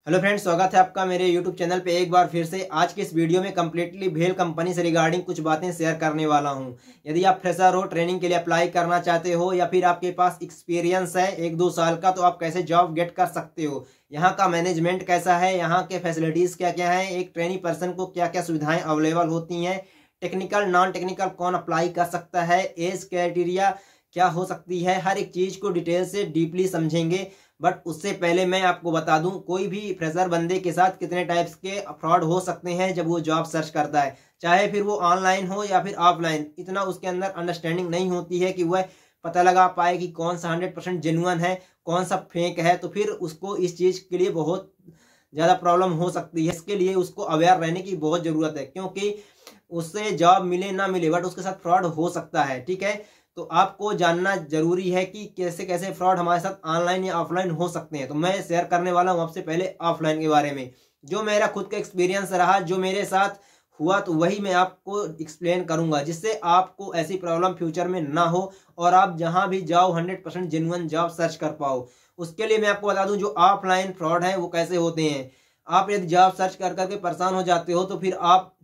Hello friends, स्वागत है आपका मेरे यूट्यूब चैनल पे एक बार फिर से। आज के इस वीडियो में कम्प्लीटली भेल कंपनी से रिगार्डिंग कुछ बातें शेयर करने वाला हूं। यदि आप फ्रेशर हो, ट्रेनिंग के लिए अप्लाई करना चाहते हो या फिर आपके पास एक्सपीरियंस है 1-2 साल का, तो आप कैसे जॉब गेट कर सकते हो, यहाँ का मैनेजमेंट कैसा है, यहाँ के फैसिलिटीज़ क्या क्या हैं, एक ट्रेनी पर्सन को क्या क्या सुविधाएँ अवेलेबल होती हैं, टेक्निकल नॉन टेक्निकल कौन अप्लाई कर सकता है, एज क्राइटेरिया क्या हो सकती है, हर एक चीज़ को डिटेल से डीपली समझेंगे। बट उससे पहले मैं आपको बता दूं, कोई भी फ्रेशर बंदे के साथ कितने टाइप्स के फ्रॉड हो सकते हैं जब वो जॉब सर्च करता है, चाहे फिर वो ऑनलाइन हो या फिर ऑफलाइन। इतना उसके अंदर अंडरस्टैंडिंग नहीं होती है कि वह पता लगा पाए कि कौन सा 100% जेन्युइन है, कौन सा फेक है। तो फिर उसको इस चीज़ के लिए बहुत ज़्यादा प्रॉब्लम हो सकती है। इसके लिए उसको अवेयर रहने की बहुत ज़रूरत है, क्योंकि उससे जॉब मिले ना मिले बट उसके साथ फ्रॉड हो सकता है। ठीक है, तो आपको जानना जरूरी है कि कैसे कैसे फ्रॉड हमारे साथ ऑनलाइन या ऑफलाइन हो सकते हैं। तो मैं शेयर करने वाला हूं आपसे पहले ऑफलाइन के बारे में, जो मेरा खुद का एक्सपीरियंस रहा, जो मेरे साथ हुआ, तो वही मैं आपको एक्सप्लेन करूंगा, जिससे आपको ऐसी प्रॉब्लम फ्यूचर में ना हो और आप जहां भी जाओ 100% जेन्युइन जॉब सर्च कर पाओ। उसके लिए मैं आपको बता दूं, जो ऑफलाइन फ्रॉड है वो कैसे होते हैं। आप यदि जॉब सर्च कर करके परेशान हो जाते हो तो फिर आप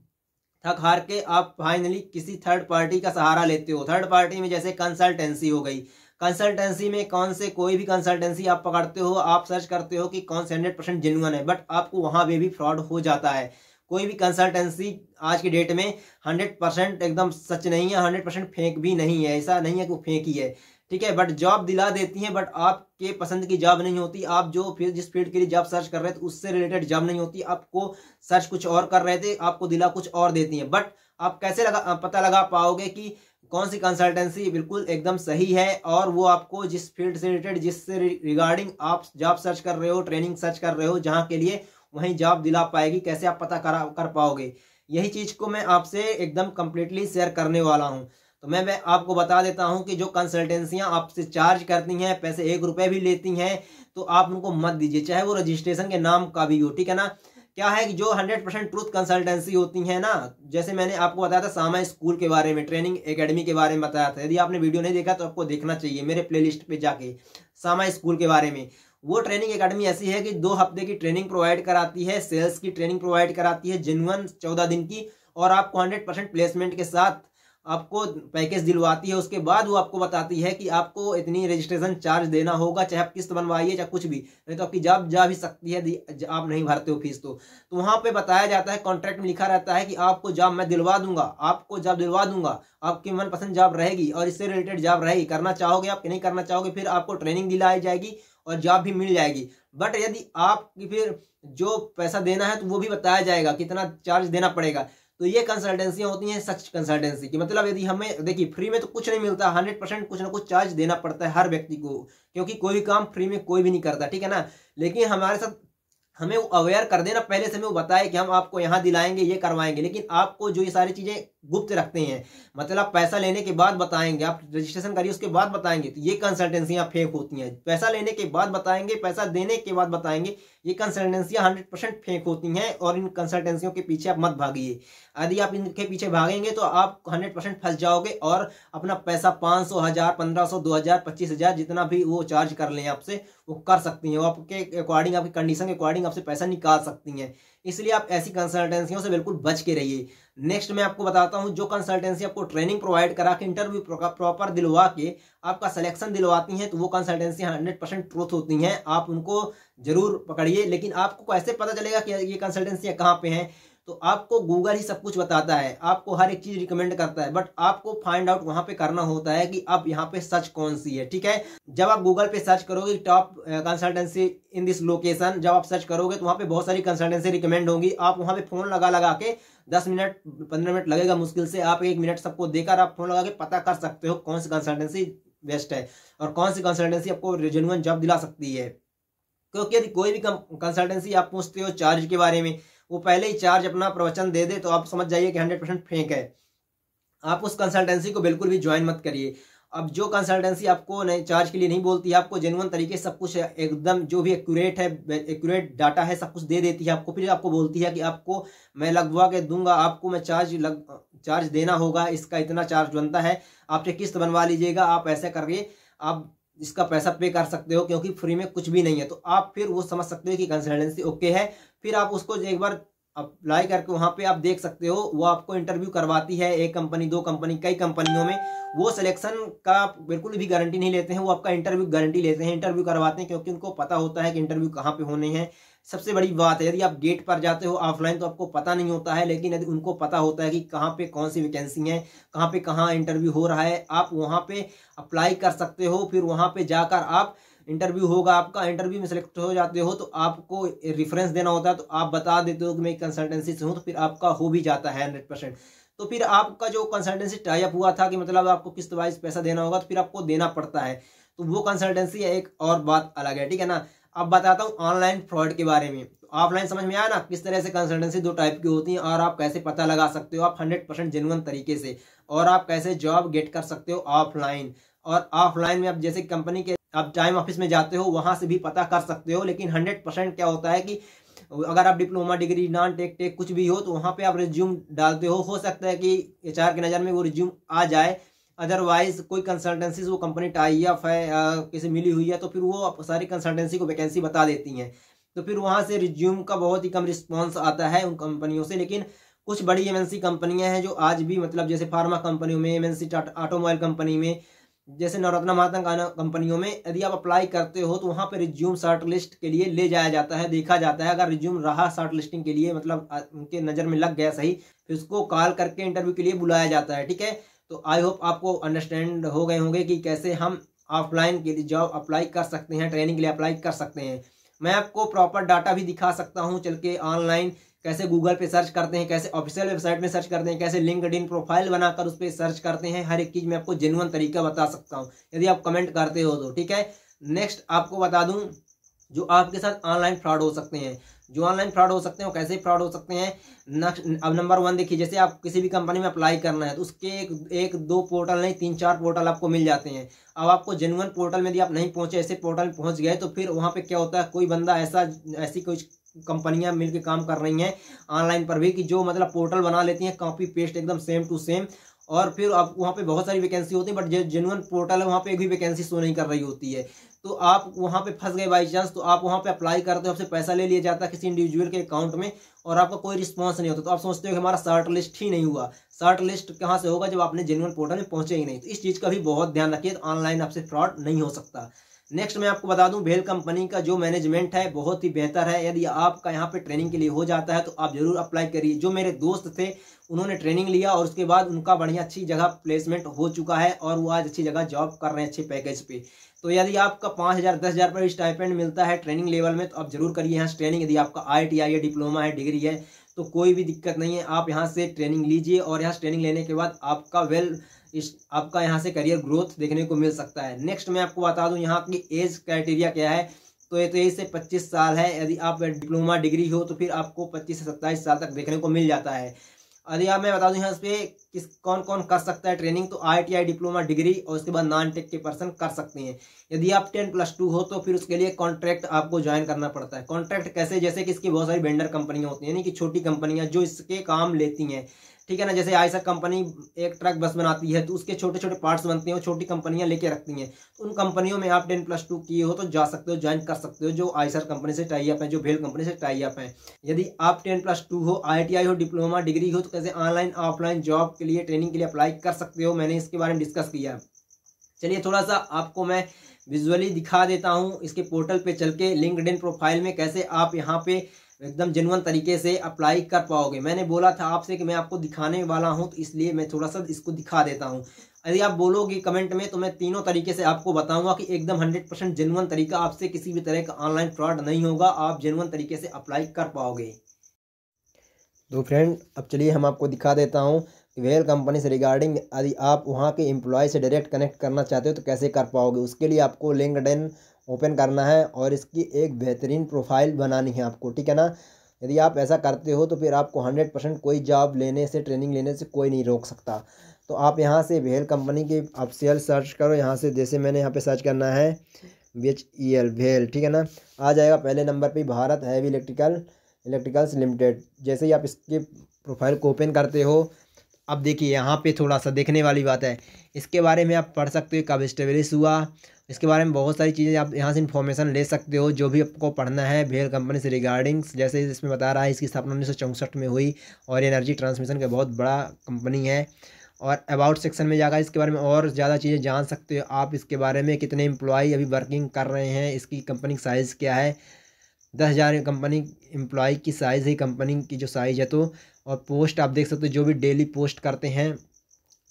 थक हार के आप फाइनली किसी थर्ड पार्टी का सहारा लेते हो। थर्ड पार्टी में जैसे कंसल्टेंसी हो गई। कंसल्टेंसी में कौन से कोई भी कंसल्टेंसी आप पकड़ते हो, आप सर्च करते हो कि कौन से 100% जेन्युइन है, बट आपको वहां पे भी फ्रॉड हो जाता है। कोई भी कंसल्टेंसी आज की डेट में 100% एकदम सच नहीं है, 100% फेक भी नहीं है। ऐसा नहीं है कि वो फेक ही है, ठीक है, बट जॉब दिला देती हैं, बट आपके पसंद की जॉब नहीं होती। आप जो फिर जिस फील्ड के लिए जॉब सर्च कर रहे थे उससे रिलेटेड जॉब नहीं होती। आपको सर्च कुछ और कर रहे थे, आपको दिला कुछ और देती हैं। बट आप कैसे पता लगा पाओगे कि कौन सी कंसल्टेंसी बिल्कुल एकदम सही है और वो आपको जिस फील्ड से रिलेटेड, जिससे रिगार्डिंग आप जॉब सर्च कर रहे हो, ट्रेनिंग सर्च कर रहे हो, जहाँ के लिए वहीं जॉब दिला पाएगी, कैसे आप पता कर पाओगे। यही चीज़ को मैं आपसे एकदम कंप्लीटली शेयर करने वाला हूँ। तो मैं आपको बता देता हूं कि जो कंसल्टेंसियां आपसे चार्ज करती हैं, पैसे 1 रुपए भी लेती हैं, तो आप उनको मत दीजिए, चाहे वो रजिस्ट्रेशन के नाम का भी हो। ठीक है ना। क्या है कि जो 100% ट्रूथ कंसल्टेंसी होती है ना, जैसे मैंने आपको बताया था सामा स्कूल के बारे में, ट्रेनिंग एकेडमी के बारे में बताया था। यदि आपने वीडियो नहीं देखा तो आपको देखना चाहिए मेरे प्लेलिस्ट पे जाके, सामा स्कूल के बारे में। वो ट्रेनिंग एकेडमी ऐसी है कि 2 हफ्ते की ट्रेनिंग प्रोवाइड कराती है, सेल्स की ट्रेनिंग प्रोवाइड कराती है जेन्युइन 14 दिन की, और आपको 100% प्लेसमेंट के साथ आपको पैकेज दिलवाती है। उसके बाद वो आपको बताती है कि आपको इतनी रजिस्ट्रेशन चार्ज देना होगा, चाहे आप किस्त बनवाइए चाहे कुछ भी, नहीं तो आपकी जॉब जा भी सकती है आप नहीं भरते हो फीस। तो वहां पे बताया जाता है, कॉन्ट्रैक्ट में लिखा रहता है कि आपको जॉब मैं दिलवा दूंगा, आपको जॉब दिलवा दूंगा, आपकी मनपसंद जॉब रहेगी और इससे रिलेटेड जॉब रहेगी, करना चाहोगे आप, नहीं करना चाहोगे फिर आपको ट्रेनिंग दिलाई जाएगी और जॉब भी मिल जाएगी। बट यदि आप फिर जो पैसा देना है तो वो भी बताया जाएगा कितना चार्ज देना पड़ेगा। तो ये कंसल्टेंसियां होती हैं सच कंसल्टेंसी की। मतलब यदि हमें, देखिए, फ्री में तो कुछ नहीं मिलता, 100% कुछ ना कुछ चार्ज देना पड़ता है हर व्यक्ति को, क्योंकि कोई भी काम फ्री में कोई भी नहीं करता। ठीक है ना। लेकिन हमारे साथ हमें वो अवेयर कर देना पहले से, हमें वो बताए कि हम आपको यहाँ दिलाएंगे, ये करवाएंगे, लेकिन आपको जो ये सारी चीजें गुप्त रखते हैं, मतलब पैसा लेने के बाद बताएंगे, आप रजिस्ट्रेशन करिए उसके बाद बताएंगे, तो ये कंसल्टेंसियां फेक होती हैं। पैसा लेने के बाद बताएंगे, पैसा देने के बाद बताएंगे, ये कंसल्टेंसियां 100% फेक होती हैं। और इन कंसल्टेंसियों के पीछे आप मत भागिए। यदि आप इनके पीछे भागेंगे तो आप 100% फंस जाओगे और अपना पैसा 500, 1000, 1500, 2000, 25,000 जितना भी वो चार्ज कर लें आपसे, वो कर सकती हैं। वो आपके अकॉर्डिंग, आपकी कंडीशन के अकॉर्डिंग आपसे पैसा निकाल सकती हैं। इसलिए आप ऐसी कंसल्टेंसियों से बिल्कुल बच के रहिए। नेक्स्ट मैं आपको बताता हूं, जो कंसल्टेंसी आपको ट्रेनिंग प्रोवाइड करा के, इंटरव्यू प्रॉपर दिलवा के आपका सिलेक्शन दिलवाती हैं, तो वो कंसल्टेंसी 100% ट्रूथ होती हैं। आप उनको जरूर पकड़िए। लेकिन आपको कैसे पता चलेगा कि ये कंसल्टेंसी कहाँ पे हैं? तो आपको गूगल ही सब कुछ बताता है, आपको हर एक चीज रिकमेंड करता है, बट आपको फाइंड आउट वहां पे करना होता है कि अब यहाँ पे सच कौन सी है। ठीक है। जब आप गूगल पे सर्च करोगे top consultancy in this location, जब आप सर्च करोगे तो वहां पे बहुत सारी कंसल्टेंसी रिकमेंड होंगी। आप वहां पे फोन लगा के 10 मिनट 15 मिनट लगेगा मुश्किल से, आप 1 मिनट सबको देकर आप फोन लगा के पता कर सकते हो कौन सी कंसल्टेंसी बेस्ट है और कौन सी कंसल्टेंसी आपको जेन्युइन जॉब दिला सकती है। क्योंकि यदि कोई भी कंसल्टेंसी आप पूछते हो चार्ज के बारे में, वो पहले ही चार्ज अपना प्रवचन दे दे, तो आप समझ जाइए कि 100% फेक है। आप उस कंसल्टेंसी को बिल्कुल भी ज्वाइन मत करिए। अब जो कंसल्टेंसी आपको नहीं चार्ज के लिए नहीं बोलती है, आपको जेन्युइन तरीके से सब कुछ एकदम जो भी एक्यूरेट है, एक्यूरेट डाटा है, सब कुछ दे देती है आपको, फिर आपको बोलती है कि आपको मैं लगवा के दूंगा, आपको मैं चार्ज देना होगा, इसका इतना चार्ज बनता है, आप किस्त बनवा लीजिएगा, आप ऐसा करिए, आप इसका पैसा पे कर सकते हो, क्योंकि फ्री में कुछ भी नहीं है। तो आप फिर वो समझ सकते हो कि कंसल्टेंसी ओके है। फिर आप उसको एक बार अप्लाई करके वहाँ पे आप देख सकते हो, वो आपको इंटरव्यू करवाती है, एक कंपनी, दो कंपनी, कई कंपनियों में। वो सिलेक्शन का बिल्कुल भी गारंटी नहीं लेते हैं, वो आपका इंटरव्यू गारंटी लेते हैं, इंटरव्यू करवाते हैं, क्योंकि उनको पता होता है कि इंटरव्यू कहाँ पे होने हैं। सबसे बड़ी बात है, यदि आप गेट पर जाते हो ऑफलाइन तो आपको पता नहीं होता है, लेकिन यदि उनको पता होता है कि कहाँ पे कौन सी वैकेंसी है, कहाँ पे कहाँ इंटरव्यू हो रहा है, आप वहाँ पे अप्लाई कर सकते हो। फिर वहाँ पे जाकर आप इंटरव्यू होगा, आपका इंटरव्यू में सेलेक्ट हो जाते हो तो आपको रेफरेंस देना होता है, तो आप बता देते हो कि मैं कंसल्टेंसी से हूँ, तो फिर आपका हो भी जाता है 100%। तो फिर आपका जो कंसल्टेंसी टाई अप हुआ था कि मतलब आपको किस्त वाइज पैसा देना होगा, तो फिर आपको देना पड़ता है। तो वो कंसल्टेंसी एक और बात अलग है, ठीक है ना। अब बताता हूँ ऑनलाइन फ्रॉड के बारे में। ऑफलाइन समझ में आया ना, किस तरह से कंसल्टेंसी दो टाइप की होती है और आप कैसे पता लगा सकते हो आप 100% जेन्युइन तरीके से, और आप कैसे जॉब गेट कर सकते हो ऑफलाइन। और ऑफलाइन में आप जैसे कंपनी के आप टाइम ऑफिस में जाते हो, वहां से भी पता कर सकते हो। लेकिन 100% क्या होता है कि अगर आप diploma degree, non tech, tech कुछ भी हो, तो वहां पे आप रिज्यूम डालते हो सकता है कि एचआर की नज़र में वो रिज्यूम आ जाए। अदरवाइज कोई कंसल्टेंसी वो कंपनी टाई अप है, किसी मिली हुई है, तो फिर वो सारी कंसल्टेंसी को वैकेंसी बता देती हैं। तो फिर वहां से रिज्यूम का बहुत ही कम रिस्पॉन्स आता है उन कंपनियों से। लेकिन कुछ बड़ी एमएनसी कंपनियां हैं जो आज भी मतलब जैसे फार्मा कंपनियों में, एमएनसी ऑटोमोबाइल कंपनी में, जैसे नवरत्न माता कंपनियों में, यदि आप अप्लाई करते हो तो वहां पे रिज्यूम शॉर्ट लिस्ट के लिए ले जाया जाता है, देखा जाता है। अगर रिज्यूम रहा शॉर्ट लिस्टिंग के लिए, मतलब उनके नज़र में लग गया सही, फिर उसको कॉल करके इंटरव्यू के लिए बुलाया जाता है, ठीक है। तो आई होप आपको अंडरस्टैंड हो गए होंगे कि कैसे हम ऑफलाइन के लिए जॉब अप्लाई कर सकते हैं, ट्रेनिंग के लिए अप्लाई कर सकते हैं। मैं आपको प्रॉपर डाटा भी दिखा सकता हूँ चल के, ऑनलाइन कैसे गूगल पे सर्च करते हैं, कैसे ऑफिशियल वेबसाइट में सर्च करते हैं, कैसे लिंक्डइन प्रोफाइल बनाकर उस पर सर्च करते हैं। हर एक चीज़ मैं आपको जेन्युइन तरीका बता सकता हूँ यदि आप कमेंट करते हो तो, ठीक है। नेक्स्ट आपको बता दूं जो आपके साथ ऑनलाइन फ्रॉड हो सकते हैं। जो ऑनलाइन फ्रॉड हो सकते हैं वो कैसे फ्रॉड हो सकते हैं। अब नंबर 1 देखिए, जैसे आप किसी भी कंपनी में अप्लाई करना है तो उसके एक दो पोर्टल नहीं, 3-4 पोर्टल आपको मिल जाते हैं। अब आपको जेन्युइन पोर्टल में यदि आप नहीं पहुंचे, ऐसे पोर्टल में पहुंच गए, तो फिर वहां पे क्या होता है, कोई बंदा ऐसी कोई कंपनियां मिलकर काम कर रही हैं ऑनलाइन पर भी, कि जो मतलब पोर्टल बना लेती हैं कॉपी पेस्ट एकदम सेम टू सेम, और फिर आप वहाँ पे बहुत सारी वैकेंसी होती है, बट जो जेन्युइन पोर्टल है वहाँ पे एक भी वैकेंसी शो नहीं कर रही होती है। तो आप वहाँ पे फंस गए बाई चांस, तो आप वहाँ पे अप्लाई करते हो, आपसे पैसा ले लिया जाता है किसी इंडिविजुअल के अकाउंट में, और आपका कोई रिस्पॉन्स नहीं होता। तो आप सोचते हो कि हमारा शॉर्ट लिस्ट ही नहीं हुआ। शॉर्ट लिस्ट कहाँ से होगा जब आपने जेन्युइन पोर्टल में पहुंचे ही नहीं। तो इस चीज़ का भी बहुत ध्यान रखिए, ऑनलाइन आपसे फ्रॉड नहीं हो सकता। नेक्स्ट मैं आपको बता दूं, भेल कंपनी का जो मैनेजमेंट है बहुत ही बेहतर है। यदि आपका यहाँ पे ट्रेनिंग के लिए हो जाता है तो आप जरूर अप्लाई करिए। जो मेरे दोस्त थे उन्होंने ट्रेनिंग लिया और उसके बाद उनका बढ़िया अच्छी जगह प्लेसमेंट हो चुका है और वो आज अच्छी जगह जॉब कर रहे हैं, अच्छे पैकेज पे। तो यदि आपका 5,000 10,000 पर स्टाइपेंड मिलता है ट्रेनिंग लेवल में, तो आप जरूर करिए यहाँ ट्रेनिंग। यदि आपका ITI है, डिप्लोमा है, डिग्री है, तो कोई भी दिक्कत नहीं है, आप यहाँ से ट्रेनिंग लीजिए और यहाँ ट्रेनिंग लेने के बाद आपका यहाँ से करियर ग्रोथ देखने को मिल सकता है। नेक्स्ट मैं आपको बता दूं यहाँ की एज क्राइटेरिया क्या है। तो ये 23 से 25 साल है। यदि आप डिप्लोमा डिग्री हो तो फिर आपको 25 से 27 साल तक देखने को मिल जाता है। यदि आप मैं बता दूं यहाँ पे कौन कौन कर सकता है ट्रेनिंग, तो ITI, डिप्लोमा डिग्री और उसके बाद नॉन टेक के पर्सन कर सकते हैं। यदि आप 10+2 हो तो फिर उसके लिए कॉन्ट्रैक्ट आपको ज्वाइन करना पड़ता है। कॉन्ट्रैक्ट कैसे, जैसे कि इसकी बहुत सारी वेंडर कंपनियां होती हैं, यानी कि छोटी कंपनियां जो इसके काम लेती हैं, ठीक है ना। जैसे आयसर कंपनी एक ट्रक बस बनाती है तो उसके छोटे छोटे पार्ट्स बनते हैं, वो छोटी कंपनियां लेके रखती हैं। तो उन कंपनियों में आप 10+2 किए हो तो जा सकते हो, ज्वाइन कर सकते हो, जो आयसर कंपनी से टाई अप है, जो भेल कंपनी से टाई अप है। यदि आप 10+2 हो, ITI हो, डिप्लोमा डिग्री हो, तो कैसे ऑनलाइन ऑफलाइन जॉब के लिए, ट्रेनिंग के लिए अप्लाई कर सकते हो, मैंने इसके बारे में डिस्कस किया। चलिए थोड़ा सा आपको मैं विजुअली दिखा देता हूँ इसके पोर्टल पे चल के, लिंक्डइन प्रोफाइल में कैसे आप यहाँ पे एकदम जेन्युइन तरीके से अप्लाई कर पाओगे। मैंने बोला था आपसे कि मैं आपको दिखाने वाला हूं, तो इसलिए मैं थोड़ा सा इसको दिखा देता हूं। यदि आप बोलोगे कमेंट में तो मैं तीनों तरीके से आपको बताऊंगा कि एकदम 100% जेन्युइन तरीका, आपसे किसी भी तरह का ऑनलाइन फ्रॉड नहीं होगा, आप जेन्युइन तरीके से अप्लाई कर पाओगे। तो फ्रेंड अब चलिए हम आपको दिखा देता हूँ कि भेल कंपनी से रिगार्डिंग यदि आप वहाँ के एम्प्लॉय से डायरेक्ट कनेक्ट करना चाहते हो तो कैसे कर पाओगे। उसके लिए आपको लिंक्डइन ओपन करना है और इसकी एक बेहतरीन प्रोफाइल बनानी है आपको, ठीक है ना। यदि आप ऐसा करते हो तो फिर आपको 100% कोई जॉब लेने से, ट्रेनिंग लेने से कोई नहीं रोक सकता। तो आप यहाँ से भेल कंपनी की ऑफिशियल सर्च करो। यहाँ से जैसे मैंने यहाँ पे सर्च करना है BHEL भेल, ठीक है ना। आ जाएगा पहले नंबर पे भारत हैवी इलेक्ट्रिकल्स लिमिटेड। जैसे ही आप इसके प्रोफाइल को ओपन करते हो अब देखिए यहाँ पे थोड़ा सा देखने वाली बात है, इसके बारे में आप पढ़ सकते हो कब इस्टेब्लिश हुआ, इसके बारे में बहुत सारी चीज़ें आप यहाँ से इन्फॉर्मेशन ले सकते हो जो भी आपको पढ़ना है भेल कंपनी से रिगार्डिंग्स। जैसे इसमें बता रहा है इसकी स्थापना 1964 में हुई और एनर्जी ट्रांसमिशन का बहुत बड़ा कंपनी है। और अबाउट सेक्शन में जाकर इसके बारे में और ज़्यादा चीज़ें जान सकते हो आप, इसके बारे में कितने एम्प्लॉई अभी वर्किंग कर रहे हैं, इसकी कंपनी साइज़ क्या है, 10,000 कंपनी एम्प्लॉय की साइज़ है कंपनी की जो साइज़ है। तो और पोस्ट आप देख सकते हो जो भी डेली पोस्ट करते हैं।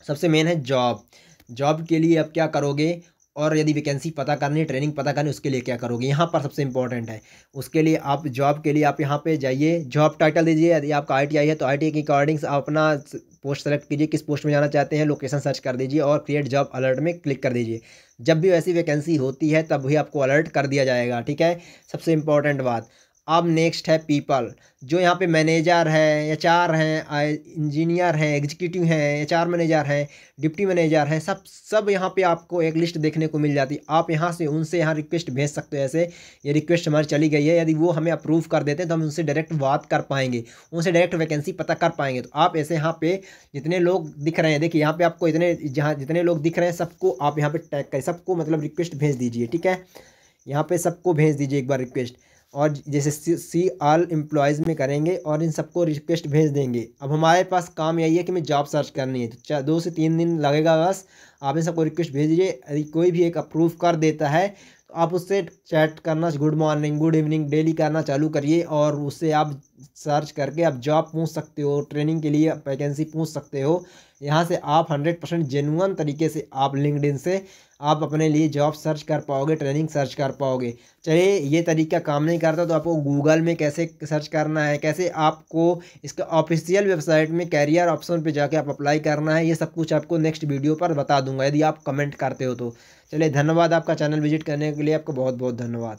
सबसे मेन है जॉब, जॉब के लिए आप क्या करोगे और यदि वैकेंसी पता करनी है, ट्रेनिंग पता करनी है, उसके लिए क्या करोगे, यहाँ पर सबसे इंपॉर्टेंट है। उसके लिए आप जॉब के लिए आप यहाँ पे जाइए, जॉब टाइटल दीजिए। यदि आपका ITI है तो ITI के अकॉर्डिंग्स आप अपना पोस्ट सेलेक्ट कीजिए, किस पोस्ट में जाना चाहते हैं, लोकेशन सर्च कर दीजिए और क्रिएट जॉब अलर्ट में क्लिक कर दीजिए। जब भी ऐसी वैकेंसी होती है तब भी आपको अलर्ट कर दिया जाएगा, ठीक है। सबसे इम्पोर्टेंट बात। अब नेक्स्ट है पीपल, जो यहाँ पे मैनेजर है, HR हैं, इंजीनियर हैं, एग्जीक्यूटिव हैं, HR मैनेजर हैं, डिप्टी मैनेजर हैं, सब यहाँ पे आपको एक लिस्ट देखने को मिल जाती है। आप यहाँ से उनसे यहाँ रिक्वेस्ट भेज सकते हो। ऐसे ये रिक्वेस्ट हमारी चली गई है, यदि वो हमें अप्रूव कर देते हैं तो हम उनसे डायरेक्ट बात कर पाएंगे, उनसे डायरेक्ट वैकेंसी पता कर पाएंगे। तो आप ऐसे यहाँ पे जितने लोग दिख रहे हैं, देखिए यहाँ पे आपको जितने लोग दिख रहे हैं सबको आप यहाँ पे टैग करें, सबको मतलब रिक्वेस्ट भेज दीजिए, ठीक है। यहाँ पे सबको भेज दीजिए एक बार रिक्वेस्ट। और जैसे सी ऑल एम्प्लॉयज़ में करेंगे और इन सबको रिक्वेस्ट भेज देंगे। अब हमारे पास काम यही है कि हमें जॉब सर्च करनी है, तो 2 से 3 दिन लगेगा बस। आप इन सबको रिक्वेस्ट भेज दीजिए, यदि कोई भी एक अप्रूव कर देता है तो आप उससे चैट करना, good morning good evening daily करना चालू करिए और उससे आप सर्च करके आप जॉब पूछ सकते हो, ट्रेनिंग के लिए वैकेंसी पूछ सकते हो। यहाँ से आप 100% जेन्युइन तरीके से आप लिंक्डइन से आप अपने लिए जॉब सर्च कर पाओगे, ट्रेनिंग सर्च कर पाओगे। चलिए ये तरीका काम नहीं करता तो आपको गूगल में कैसे सर्च करना है, कैसे आपको इसका ऑफिशियल वेबसाइट में कैरियर ऑप्शन पे जाके आप अप्लाई करना है, ये सब कुछ आपको नेक्स्ट वीडियो पर बता दूंगा यदि आप कमेंट करते हो तो। चलिए धन्यवाद, आपका चैनल विजिट करने के लिए आपको बहुत बहुत धन्यवाद।